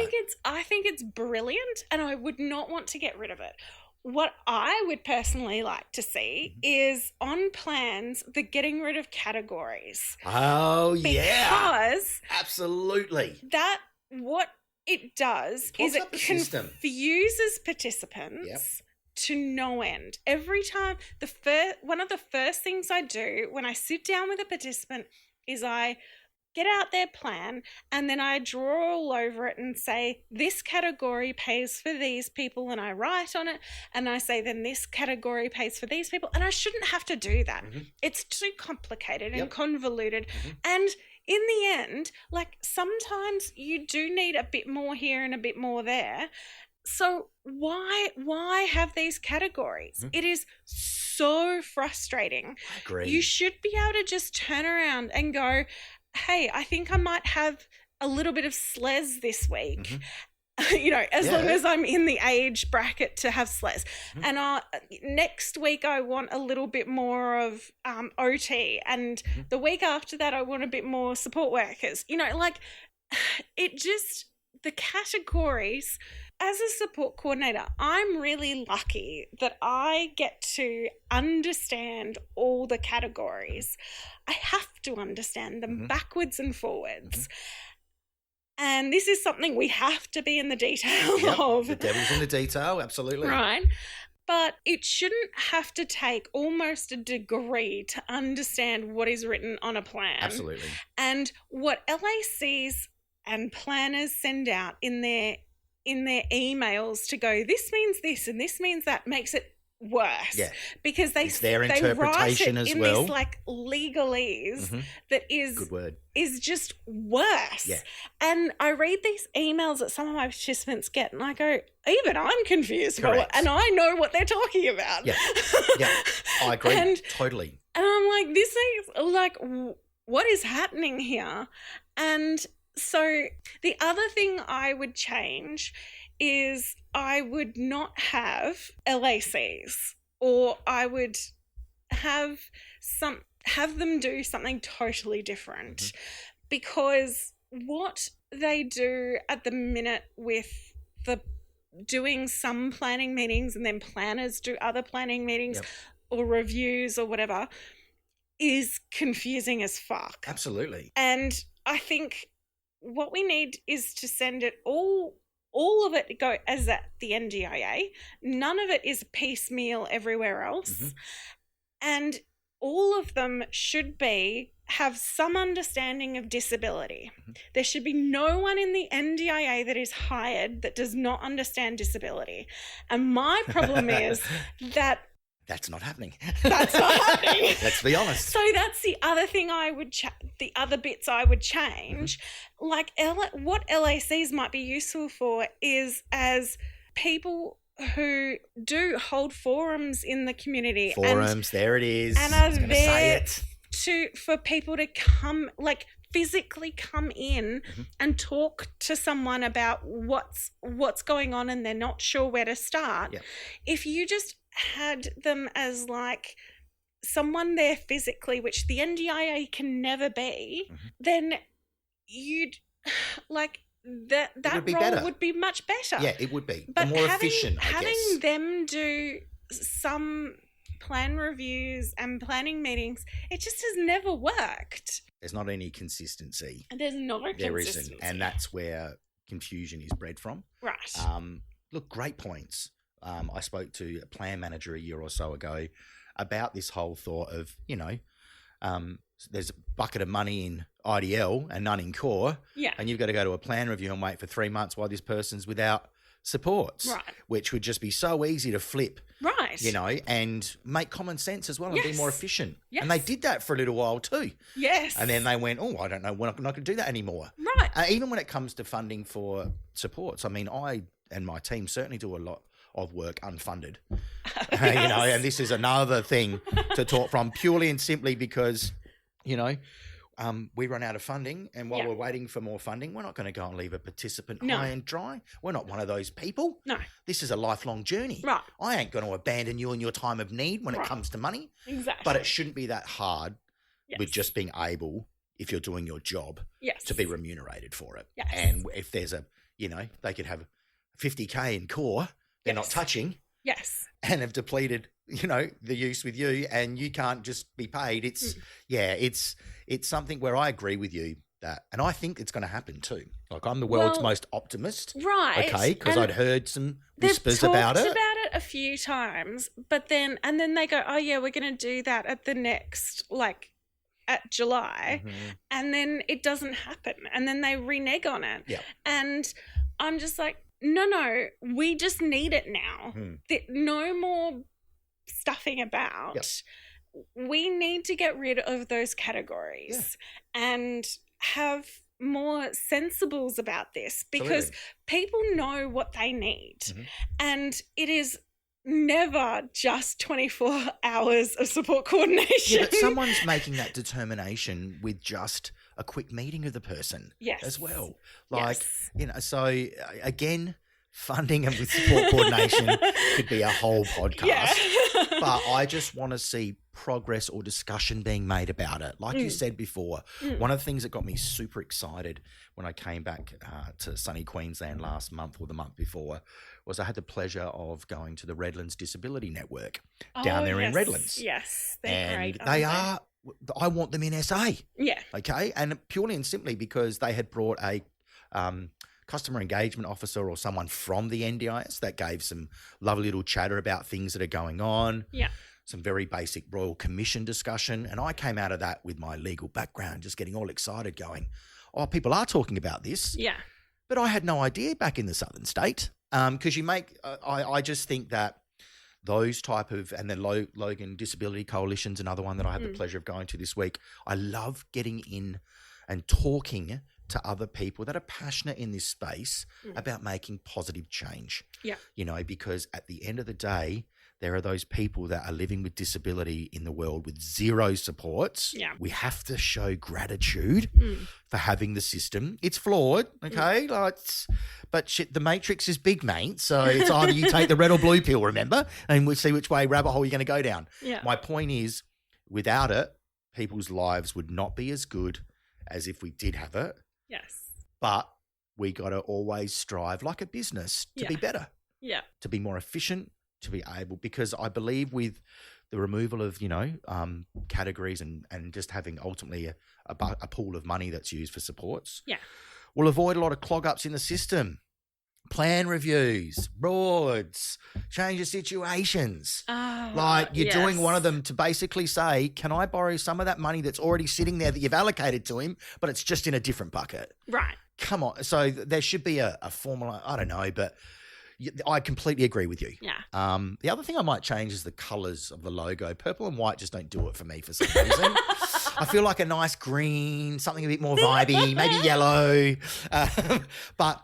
I think it's brilliant, and I would not want to get rid of it. What I would personally like to see is on plans the getting rid of categories. Oh, because absolutely. That what it does is it confuses participants to no end. Every time, one of the first things I do when I sit down with a participant is I get out their plan, and then I draw all over it and say, this category pays for these people, and I write on it, and I say, then this category pays for these people, and I shouldn't have to do that. It's too complicated and convoluted. And in the end, like, sometimes you do need a bit more here and a bit more there. So why have these categories? It is so frustrating. I agree. You should be able to just turn around and go, hey, I think I might have a little bit of SLES this week. You know, as long as I'm in the age bracket to have SLES. And next week I want a little bit more of OT. And the week after that I want a bit more support workers. You know, like, it just, the categories, as a support coordinator, I'm really lucky that I get to understand all the categories. I have to understand them backwards and forwards. And this is something we have to be in the detail of. The devil's in the detail, absolutely. Right. But it shouldn't have to take almost a degree to understand what is written on a plan. Absolutely. And what LACs and planners send out in their emails to go, this means this and this means that, makes it worse. Yeah. Because it's their interpretation write it as in well. This like legalese that is good word. Is just worse. Yeah. And I read these emails that some of my participants get, and I go, even I'm confused by it, and I know what they're talking about. Yeah. Yeah. I agree. Totally. And I'm like, this is like, what is happening here? And so the other thing I would change is I would not have LACs, or I would have them do something totally different, because what they do at the minute with the doing some planning meetings and then planners do other planning meetings or reviews or whatever is confusing as fuck. Absolutely. And I think what we need is to send it all of it go as at the NDIA. None of it is piecemeal everywhere else. And all of them should have some understanding of disability. There should be no one in the NDIA that is hired that does not understand disability. And my problem is that that's not happening. That's not happening. Let's be honest. So that's the other thing I would the other bits I would change. Like what LACs might be useful for is as people who do hold forums in the community. Forums, there it is. And are there for people to come, like, physically come in and talk to someone about what's going on and they're not sure where to start. If you just had them as like someone there physically, which the NDIA can never be, then you'd like that would role better. Would be much better. Yeah, it would be. But more efficient, I guess. Having them do some plan reviews and planning meetings, it just has never worked. There's not any consistency. There's no consistency. There isn't. And that's where confusion is bred from. Right. Look, great points. I spoke to a plan manager a year or so ago about this whole thought of, there's a bucket of money in IDL and none in core. Yeah. And you've got to go to a plan review and wait for 3 months while this person's without supports. Right. Which would just be so easy to flip. Right. And make common sense as well and be more efficient. Yes. And they did that for a little while too. Yes. And then they went, I don't know, we're not going to do that anymore. Right. Even when it comes to funding for supports, I mean, I and my team certainly do a lot of work unfunded, and this is another thing to talk from purely and simply because, we run out of funding, and while we're waiting for more funding, we're not going to go and leave a participant high and dry. We're not one of those people. No. This is a lifelong journey. Right. I ain't going to abandon you in your time of need when it comes to money. Exactly. But it shouldn't be that hard with just being able, if you're doing your job, to be remunerated for it. Yes. And if there's they could have 50K in core, they're not touching. Yes. And have depleted, the use with you, and you can't just be paid. It's it's something where I agree with you that, and I think it's going to happen too. Like, I'm the world's most optimist. Right. Okay. Because I'd heard some whispers about it. They've talked about it a few times, but then they go, oh yeah, we're going to do that at the next, at July, Mm-hmm. and then it doesn't happen, and then they renege on it. Yeah. And I'm just like, no, we just need it now. No more stuffing about. Yep. We need to get rid of those categories and have more sensibles about this, because people know what they need. And it is never just 24 hours of support coordination. Yeah, but someone's making that determination with just a quick meeting of the person as well. Like, so again, funding and with support coordination could be a whole podcast. Yeah. But I just want to see progress or discussion being made about it. Like you said before, one of the things that got me super excited when I came back to sunny Queensland last month or the month before was I had the pleasure of going to the Redlands Disability Network down there in Redlands. Yes, they're great. And I want them in SA. Yeah. Okay. And purely and simply because they had brought a customer engagement officer or someone from the NDIS that gave some lovely little chatter about things that are going on. Yeah. Some very basic Royal Commission discussion. And I came out of that with my legal background, just getting all excited going, oh, people are talking about this. Yeah. But I had no idea back in the southern state. Because I just think that those type of, and the Logan Disability Coalition's another one that I had the pleasure of going to this week. I love getting in and talking to other people that are passionate in this space about making positive change. Yeah. Because at the end of the day, there are those people that are living with disability in the world with zero supports. Yeah. We have to show gratitude for having the system. It's flawed, okay? But shit, the matrix is big, mate. So it's either you take the red or blue pill, remember? And we'll see which way rabbit hole you're going to go down. Yeah. My point is, without it, people's lives would not be as good as if we did have it. Yes. But we got to always strive like a business to be better. Yeah. To be more efficient, to be able, because I believe with the removal of, categories and just having ultimately a pool of money that's used for supports, we'll avoid a lot of clog-ups in the system. Plan reviews, broads, change of situations. You're doing one of them to basically say, can I borrow some of that money that's already sitting there that you've allocated to him, but it's just in a different bucket? Right. Come on. So there should be a formula. I don't know, but I completely agree with you. Yeah. The other thing I might change is the colours of the logo. Purple and white just don't do it for me for some reason. I feel like a nice green, something a bit more vibey, maybe yellow. But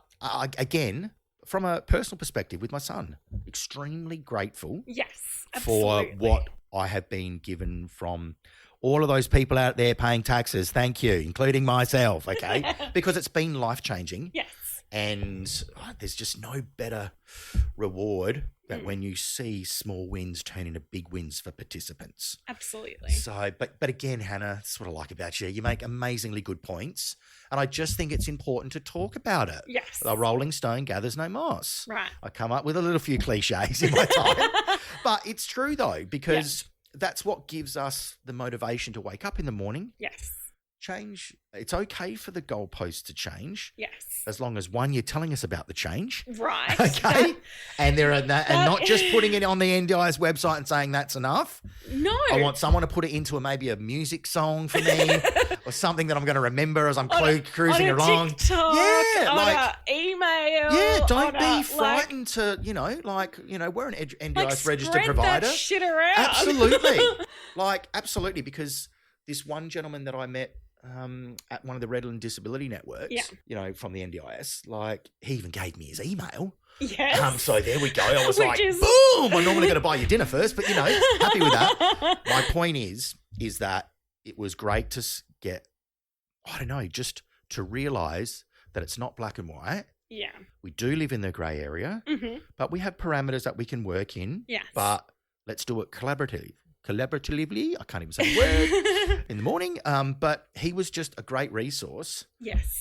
again, from a personal perspective with my son, extremely grateful for what I have been given from all of those people out there paying taxes. Thank you, including myself, okay? Because it's been life-changing. Yes. And there's just no better reward than when you see small wins turn into big wins for participants. Absolutely. So, but again, Hannah, that's what I like about you. You make amazingly good points. And I just think it's important to talk about it. Yes. A rolling stone gathers no moss. Right. I come up with a little few cliches in my time. But it's true, though, because that's what gives us the motivation to wake up in the morning. Yes. Change. It's okay for the goalposts to change. Yes. As long as, one, you're telling us about the change. Right. Okay. And and not just putting it on the NDIS website and saying that's enough. No. I want someone to put it into maybe a music song for me or something that I'm going to remember as I'm cruising on a along. TikTok, on an email. Yeah, don't be frightened to, we're an NDIS registered provider. That shit around. Absolutely. Absolutely, because this one gentleman that I met at one of the Redland Disability Networks, from the NDIS, he even gave me his email. Yes. So there we go. I was boom! I'm normally going to buy you dinner first, but, happy with that. My point is that it was great to get, just to realise that it's not black and white. Yeah. We do live in the grey area, but we have parameters that we can work in. Yes. But let's do it collaboratively. I can't even say the word in the morning. But he was just a great resource. Yes.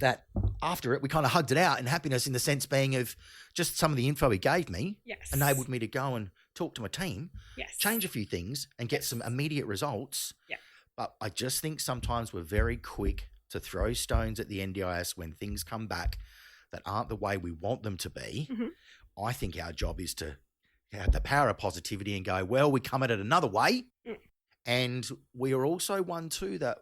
That after it, we kind of hugged it out in happiness, in the sense being of just some of the info he gave me enabled me to go and talk to my team, change a few things and get some immediate results. Yeah. But I just think sometimes we're very quick to throw stones at the NDIS when things come back that aren't the way we want them to be. I think our job is to have the power of positivity and go, well, we come at it another way And we are also one too that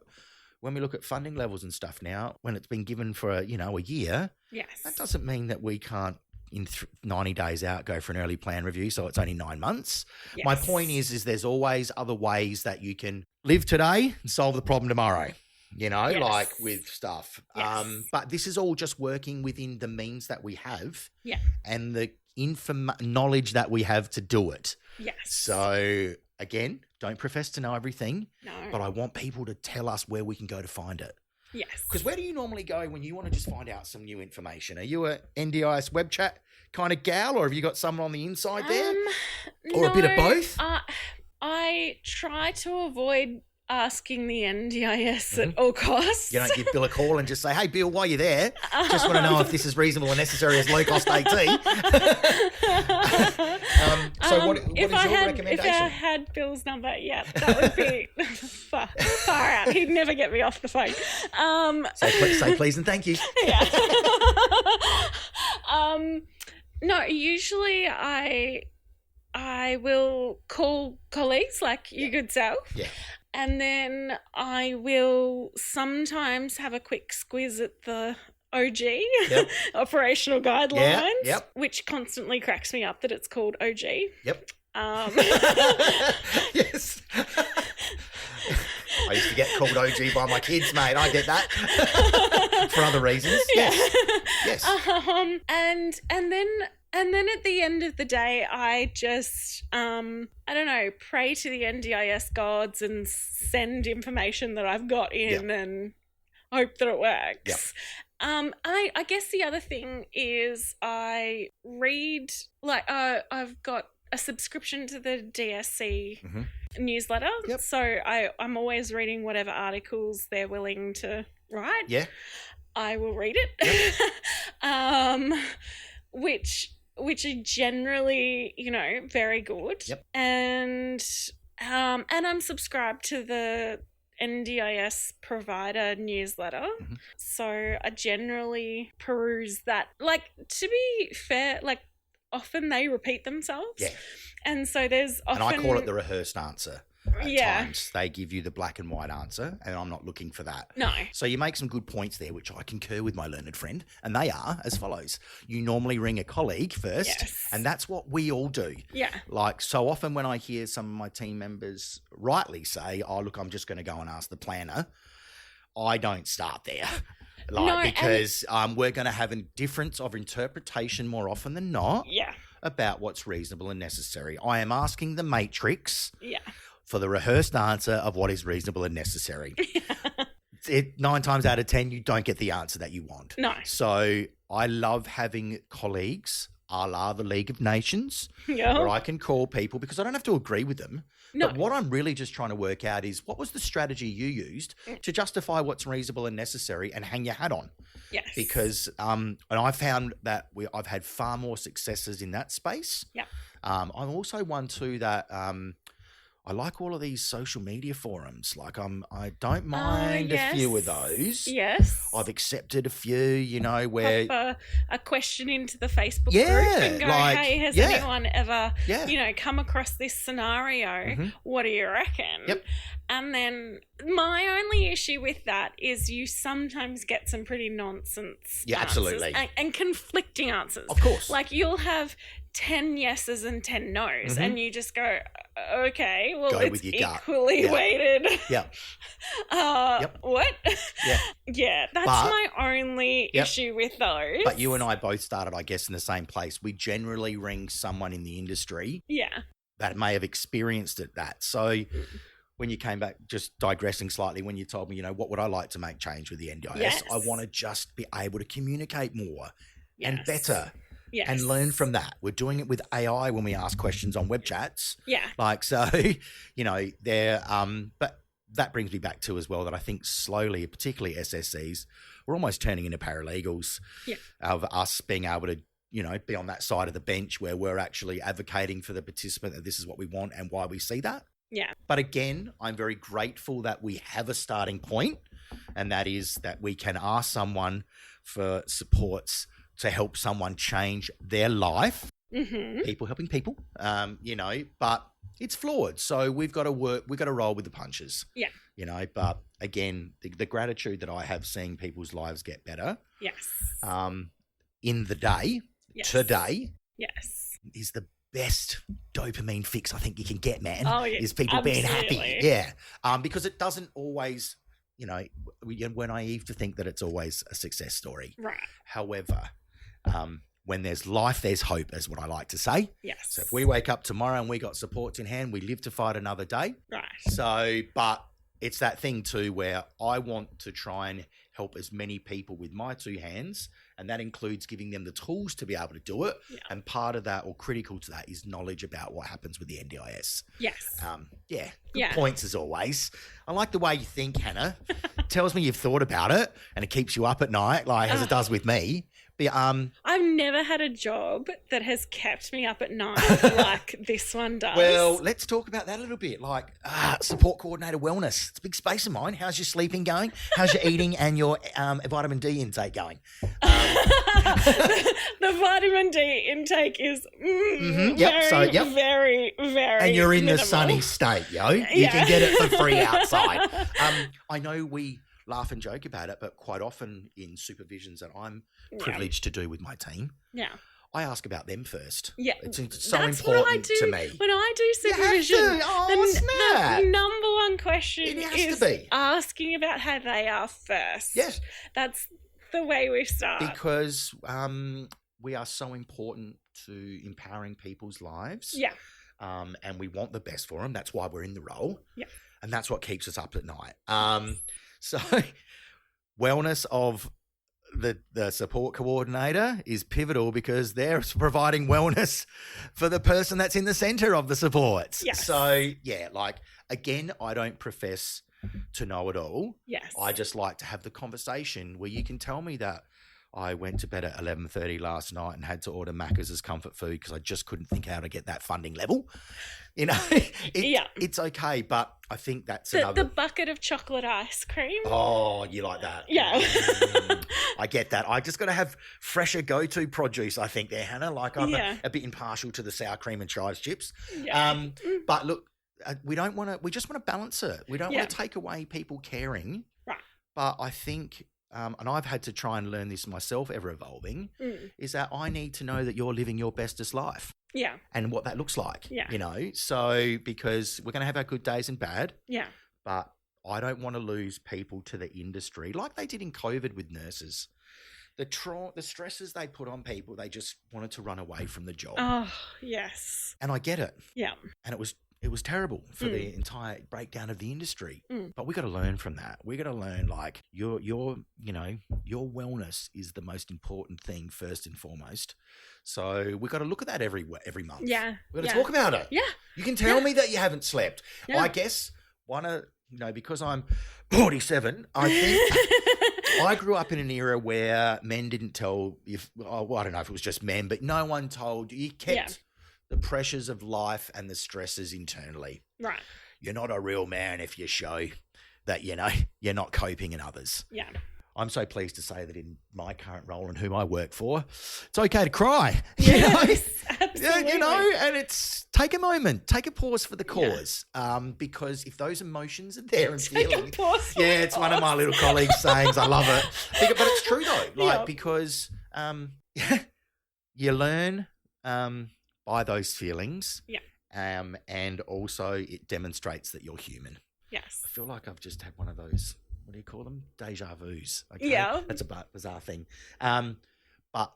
when we look at funding levels and stuff now, when it's been given for a year, Yes. that doesn't mean that we can't in 90 days out go for an early plan review, so it's only 9 months. Yes. My point is there's always other ways that you can live today and solve the problem tomorrow, Yes. like with stuff. Yes. But this is all just working within the means that we have and the knowledge that we have to do it. Yes. So again, don't profess to know everything, No. but I want people to tell us where we can go to find it. Yes. Because where do you normally go when you want to just find out some new information? Are you a NDIS web chat kind of gal, or have you got someone on the inside there? Or a bit of both? I try to avoid asking the NDIS at all costs. You don't give Bill a call and just say, hey, Bill, while you're there, just want to know if this is reasonable and necessary as low-cost AT. So what is your recommendation? If I had Bill's number, that would be far out. He'd never get me off the phone. Say please and thank you. Yeah. No, usually I will call colleagues like you good self. Yeah. And then I will sometimes have a quick squiz at the OG, operational guidelines, which constantly cracks me up that it's called OG. Yep. Yes. I used to get called OG by my kids, mate. I get that for other reasons. Yes. Yes. And then at the end of the day, I just, pray to the NDIS gods and send information that I've got in and hope that it works. Yep. I guess the other thing is I read, I've got a subscription to the DSC newsletter. Yep. So I'm always reading whatever articles they're willing to write. Yeah. I will read it. Yep. Which are generally, very good. Yep. And I'm subscribed to the NDIS provider newsletter. Mm-hmm. So I generally peruse that. To be fair, often they repeat themselves. Yeah. And so there's often... And I call it the rehearsed answer. At times they give you the black and white answer, and I'm not looking for that. No. So you make some good points there, which I concur with my learned friend, and they are as follows. You normally ring a colleague first, and that's what we all do. Yeah. So often when I hear some of my team members rightly say, oh, look, I'm just going to go and ask the planner, I don't start there. Because we're going to have a difference of interpretation more often than not about what's reasonable and necessary. I am asking the matrix for the rehearsed answer of what is reasonable and necessary. 9 times out of 10, you don't get the answer that you want. No. So I love having colleagues a la the League of Nations where I can call people because I don't have to agree with them. No. But what I'm really just trying to work out is what was the strategy you used to justify what's reasonable and necessary and hang your hat on. Yes. Because and I found that I've had far more successes in that space. Yeah. I'm also one too that I like all of these social media forums. I don't mind a few of those. Yes. I've accepted a few, where... Pop a question into the Facebook group and go, hey, has anyone ever, come across this scenario? Mm-hmm. What do you reckon? Yep. And then my only issue with that is you sometimes get some pretty nonsense answers absolutely. And conflicting answers. Of course. You'll have 10 yeses and 10 nos, and you just go, okay, well, it's equally weighted. Yeah. What? Yeah. Yeah, that's my only issue with those. But you and I both started, I guess, in the same place. We generally ring someone in the industry that may have experienced that. So when you came back, just digressing slightly, when you told me, what would I like to make change with the NDIS? I want to just be able to communicate more and better. Yes. And learn from that. We're doing it with AI when we ask questions on web chats. Yeah. But that brings me back to as well that I think slowly, particularly SSCs, we're almost turning into paralegals of us being able to, be on that side of the bench where we're actually advocating for the participant that this is what we want and why we see that. Yeah. But again, I'm very grateful that we have a starting point, and that is that we can ask someone for supports to help someone change their life. Mm-hmm. People helping people, but, it's flawed. So we've got to roll with the punches. Yeah. You know, but again, the gratitude that I have seeing people's lives get better. Yes. In the day, today. Yes. Is the best dopamine fix I think you can get, man. Oh, yeah, is people absolutely. being happy. Yeah. Because it doesn't always, you know, we're naive to think that it's always a success story. Right. However, when there's life, there's hope, is what I like to say. Yes. So if we wake up tomorrow and we got supports in hand, we live to fight another day. Right. So, but it's that thing too where I want to try and help as many people with my two hands, and that includes giving them the tools to be able to do it. Yeah. And part of that, or critical to that, is knowledge about what happens with the NDIS. Yes. Good points as always. I like the way you think, Hannah. Tells me you've thought about it, and it keeps you up at night, like as it does with me. But, I've never had a job that has kept me up at night like this one does. Well, let's talk about that a little bit. Like support coordinator wellness. It's a big space of mine. How's your sleeping going? How's your eating and your vitamin D intake going? The vitamin D intake is very, very and you're in minimal. the sunny state, yo. You can get it for free outside. I know we laugh and joke about it, but quite often in supervisions that I'm privileged to do with my team, I ask about them first. Yeah, it's so that's important what I do to me. when I do supervision. You have to. Oh, the number one question has to be asking about how they are first. Yes, that's the way we start, because we are so important to empowering people's lives. Yeah, and we want the best for them. That's why we're in the role. Yeah, and that's what keeps us up at night. So, wellness of the support coordinator is pivotal because they're providing wellness for the person that's in the center of the supports. Yes. So, like, again, I don't profess to know it all. Yes. I just like to have the conversation where you can tell me that I went to bed at 11:30 last night and had to order Macca's as comfort food because I just couldn't think how to get that funding level. You know, it's okay, but I think that's the bucket of chocolate ice cream. Oh, you like that? Yeah. I get that. I just got to have fresher go-to produce, I think, there, Hannah. Like I'm a bit impartial to the sour cream and chives chips. Yeah. But look, we don't want to. We just want to balance it. We don't want to take away people caring. Right. But I think. And I've had to try and learn this myself, ever evolving, is that I need to know that you're living your bestest life. Yeah. And what that looks like. Yeah. You know, so because we're going to have our good days and bad. Yeah. But I don't want to lose people to the industry like they did in COVID with nurses. The stresses they put on people, they just wanted to run away from the job. Oh, yes. And I get it. Yeah. And it was terrible for the entire breakdown of the industry. But we got to learn from that. We got to learn, like, your wellness is the most important thing first and foremost. So we got to look at that every month. Yeah. We got to talk about it. Yeah. You can tell me that you haven't slept. Yeah. I guess because I'm 47, I think I grew up in an era where men didn't tell I don't know if it was just men, but no one told you kept the pressures of life and the stresses internally. Right. You're not a real man if you show that, you're not coping in others. Yeah. I'm so pleased to say that in my current role and whom I work for, it's okay to cry. Yes, absolutely. And it's take a moment, take a pause for the cause. Because if those emotions are there and feeling, it's one of my little colleagues' sayings. I love it. But it's true though, because you learn by those feelings. Yeah. And also it demonstrates that you're human. Yes. I feel like I've just had one of those, what do you call them? Deja vus. Okay? Yeah. That's a bizarre thing. But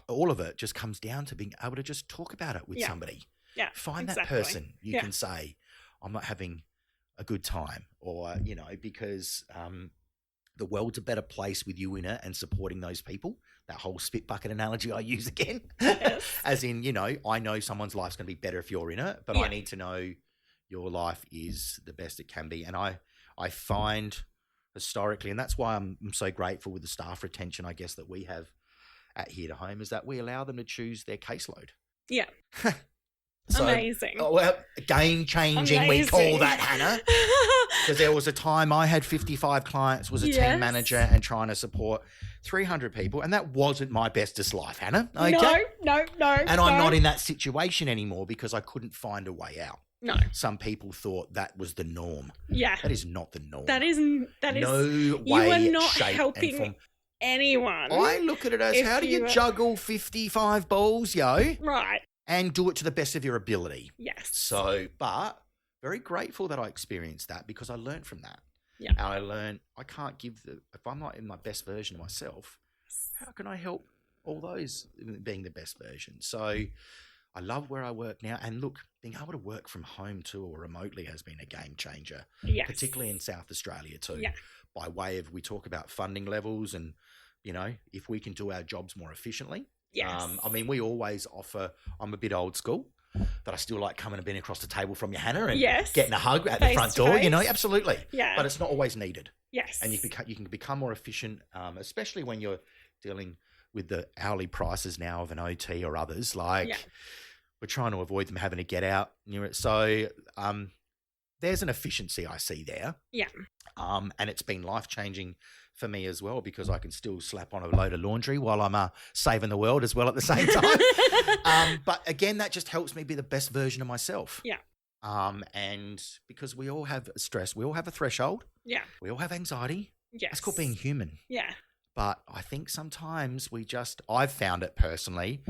all of it just comes down to being able to just talk about it with somebody. Yeah. Find that person you can say, I'm not having a good time, or, because the world's a better place with you in it and supporting those people. That whole spit bucket analogy I use again. Yes. As in, I know someone's life's going to be better if you're in it, but I need to know your life is the best it can be. And I find historically, and that's why I'm so grateful with the staff retention, I guess, that we have at Here to Home, is that we allow them to choose their caseload. Yeah. So, amazing. Well, game changing, we call that, Hannah. Because there was a time I had 55 clients, was a team manager and trying to support 300 people. And that wasn't my bestest life, Hannah. Okay? No. And I'm not in that situation anymore because I couldn't find a way out. No. Some people thought that was the norm. Yeah. That is not the norm. That is no way, you are not shape, helping and form. anyone. I look at it as, how do you juggle 55 balls, yo? Right. And do it to the best of your ability. Yes. So, but very grateful that I experienced that, because I learned from that. Yeah. And I learned I can't give if I'm not in my best version of myself, how can I help all those being the best version? So I love where I work now. And look, being able to work from home too, or remotely, has been a game changer, yes. particularly in South Australia too. Yeah. By way of, we talk about funding levels and, you know, if we can do our jobs more efficiently. Yes. I mean, we always offer, I'm a bit old school, but I still like coming and being across the table from you, Hannah, and yes. getting a hug at face the front door, face. you know, absolutely. Yeah. But it's not always needed. Yes. And you can become more efficient, especially when you're dealing with the hourly prices now of an OT or others. Like, yeah. we're trying to avoid them having to get out near it. So there's an efficiency I see there. Yeah. And it's been life-changing for me as well, because I can still slap on a load of laundry while I'm saving the world as well at the same time. But again, that just helps me be the best version of myself. Yeah. And because we all have stress, we all have a threshold. Yeah. We all have anxiety. Yes. It's called being human. Yeah. But I think sometimes I've found it personally,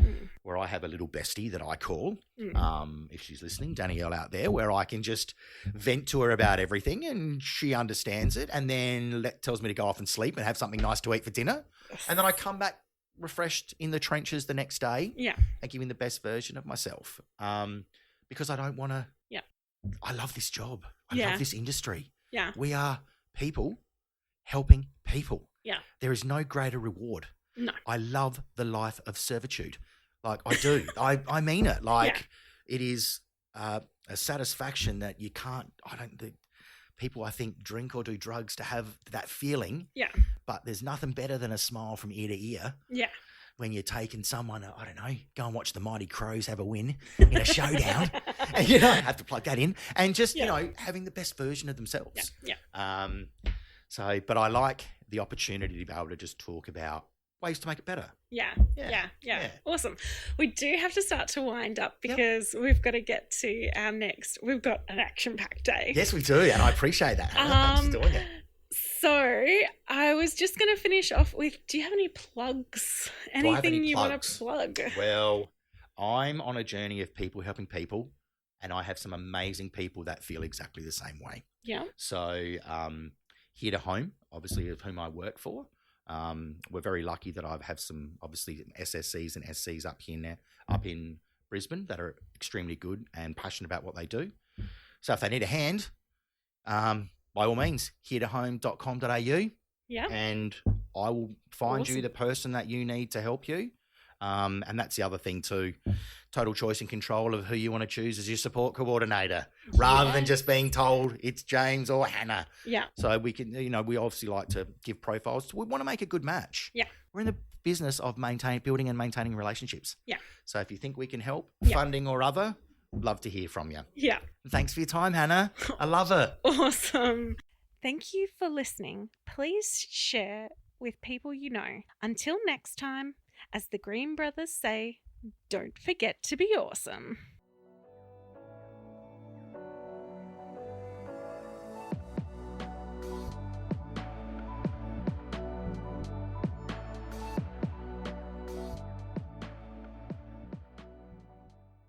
where I have a little bestie that I call, if she's listening, Danielle out there, where I can just vent to her about everything and she understands it, and then tells me to go off and sleep and have something nice to eat for dinner. And then I come back refreshed in the trenches the next day, and giving the best version of myself. Because I don't want to, I love this job. I love this industry. Yeah. We are people helping people. Yeah. There is no greater reward. No. I love the life of servitude. Like, I do. I mean it. Like, it is a satisfaction that you can't, people, I think, drink or do drugs to have that feeling. Yeah. But there's nothing better than a smile from ear to ear. Yeah. When you're taking someone, I don't know, go and watch the Mighty Crows have a win in a showdown. And, you know, have to plug that in. And just, you know, having the best version of themselves. Yeah. But I like the opportunity to be able to just talk about ways to make it better. Yeah. Awesome. We do have to start to wind up, because we've got to get to our next. We've got an action-packed day. Yes, we do, and I appreciate that. Thanks for doing it. So I was just going to finish off with, do you have any plugs? Anything you want to plug? Well, I'm on a journey of people helping people, and I have some amazing people that feel exactly the same way. Yeah. So here to home, obviously, of whom I work for. We're very lucky that I have some, obviously, SSCs and SCs up in Brisbane that are extremely good and passionate about what they do. So if they need a hand, by all means, heretohome.com.au. Yeah. And I will find you the person that you need to help you. And that's the other thing too. Total choice and control of who you want to choose as your support coordinator, rather than just being told it's James or Hannah. Yeah. So we can, we obviously like to give profiles. We want to make a good match. Yeah. We're in the business of building and maintaining relationships. Yeah. So if you think we can help, funding or other, love to hear from you. Yeah. Thanks for your time, Hannah. I love it. Awesome. Thank you for listening. Please share with people you know. Until next time, as the Green Brothers say, don't forget to be awesome.